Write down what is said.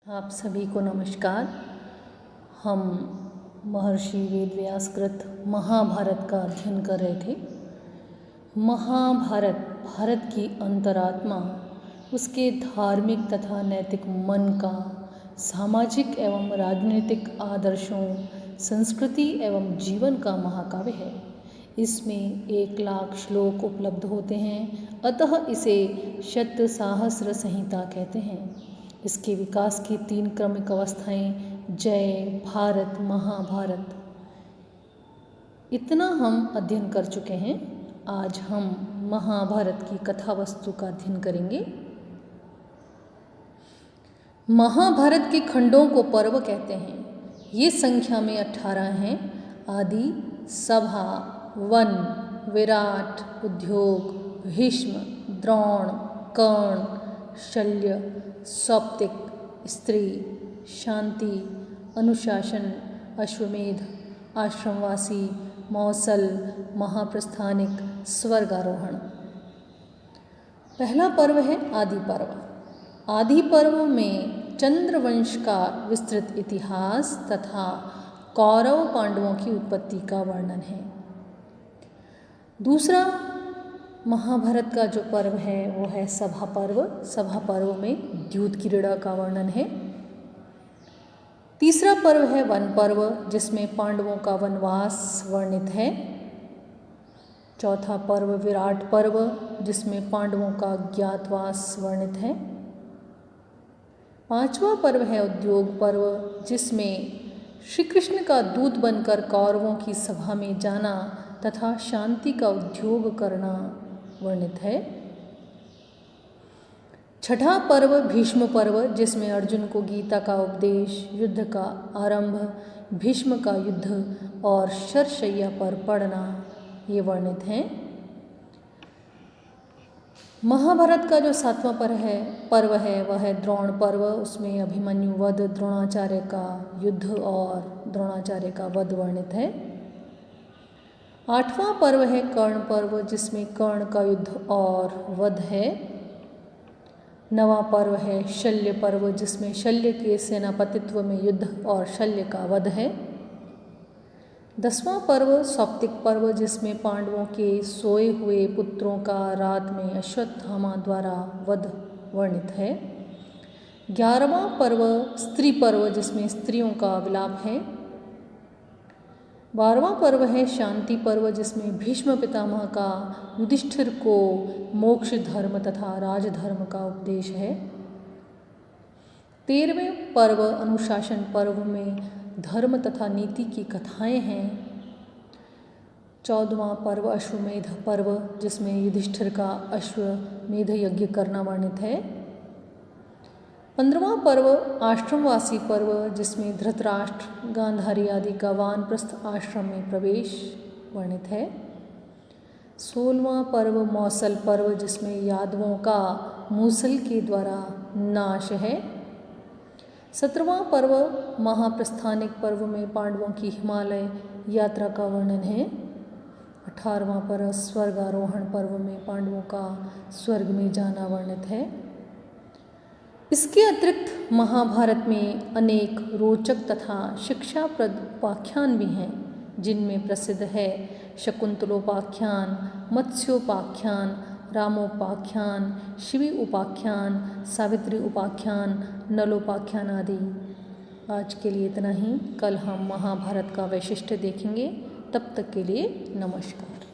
आप सभी को नमस्कार। हम महर्षि वेद व्यास कृत महाभारत का अध्ययन कर रहे थे। महाभारत भारत की अंतरात्मा, उसके धार्मिक तथा नैतिक मन का, सामाजिक एवं राजनीतिक आदर्शों, संस्कृति एवं जीवन का महाकाव्य है। इसमें 1,00,000 श्लोक उपलब्ध होते हैं, अतः इसे शत सहस्र संहिता कहते हैं। इसके विकास की 3 क्रमिक अवस्थाएं जय, भारत, महाभारत, इतना हम अध्ययन कर चुके हैं। आज हम महाभारत की कथा वस्तु का अध्ययन करेंगे। महाभारत के खंडों को पर्व कहते हैं। ये संख्या में 18 हैं। आदि, सभा, वन, विराट, उद्योग, भीष्म, द्रोण, कर्ण, शल्य, सौप्तिक, स्त्री, शांति, अनुशासन, अश्वमेध, आश्रमवासी, मौसल, महाप्रस्थानिक, स्वर्गारोहण। पहला पर्व है आदि पर्व। आदि पर्व में चंद्रवंश का विस्तृत इतिहास तथा कौरव पांडवों की उत्पत्ति का वर्णन है। दूसरा महाभारत का जो पर्व है वो है सभा पर्व। सभा पर्व में द्यूत क्रीड़ा का वर्णन है। तीसरा पर्व है वन पर्व, जिसमें पांडवों का वनवास वर्णित है। चौथा पर्व विराट पर्व, जिसमें पांडवों का ज्ञातवास वर्णित है। पांचवा पर्व है उद्योग पर्व, जिसमें श्री कृष्ण का दूत बनकर कौरवों की सभा में जाना तथा शांति का उद्योग करना वर्णित है। छठा पर्व भीष्म पर्व, जिसमें अर्जुन को गीता का उपदेश, युद्ध का आरंभ, भीष्म का युद्ध और शरशय्या पर पड़ना ये वर्णित हैं। महाभारत का जो 7वां पर्व है वह है द्रोण पर्व। उसमें अभिमन्यु वध, द्रोणाचार्य का युद्ध और द्रोणाचार्य का वध वर्णित है। 8वां पर्व है कर्ण पर्व, जिसमें कर्ण का युद्ध और वध है। 9वां पर्व है शल्य पर्व, जिसमें शल्य के सेनापतित्व में युद्ध और शल्य का वध है। 10वां पर्व सौप्तिक पर्व, जिसमें पांडवों के सोए हुए पुत्रों का रात में अश्वत्थामा द्वारा वध वर्णित है। 11वां पर्व स्त्री पर्व, जिसमें स्त्रियों का विलाप है। 12वां पर्व है शांति पर्व, जिसमें भीष्म पितामह का युधिष्ठिर को मोक्ष धर्म तथा राजधर्म का उपदेश है। 13वें पर्व अनुशासन पर्व में धर्म तथा नीति की कथाएं हैं। 14वां पर्व अश्वमेध पर्व, जिसमें युधिष्ठिर का अश्वमेध यज्ञ करना वर्णित है। 15वां पर्व आश्रमवासी पर्व, जिसमें धृतराष्ट्र, गांधारी आदि का वानप्रस्थ आश्रम में प्रवेश वर्णित है। 16वां पर्व मौसल पर्व, जिसमें यादवों का मूसल के द्वारा नाश है। 17वां पर्व महाप्रस्थानिक पर्व में पांडवों की हिमालय यात्रा का वर्णन है। 18वां पर्व स्वर्गारोहण पर्व में पांडवों का स्वर्ग में जाना वर्णित है। इसके अतिरिक्त महाभारत में अनेक रोचक तथा शिक्षाप्रद उपाख्यान भी हैं, जिनमें प्रसिद्ध है शकुंतलोपाख्यान, मत्स्योपाख्यान, रामोपाख्यान, शिवी उपाख्यान, सावित्री उपाख्यान, नलोपाख्यान आदि। आज के लिए इतना ही। कल हम महाभारत का वैशिष्ट्य देखेंगे। तब तक के लिए नमस्कार।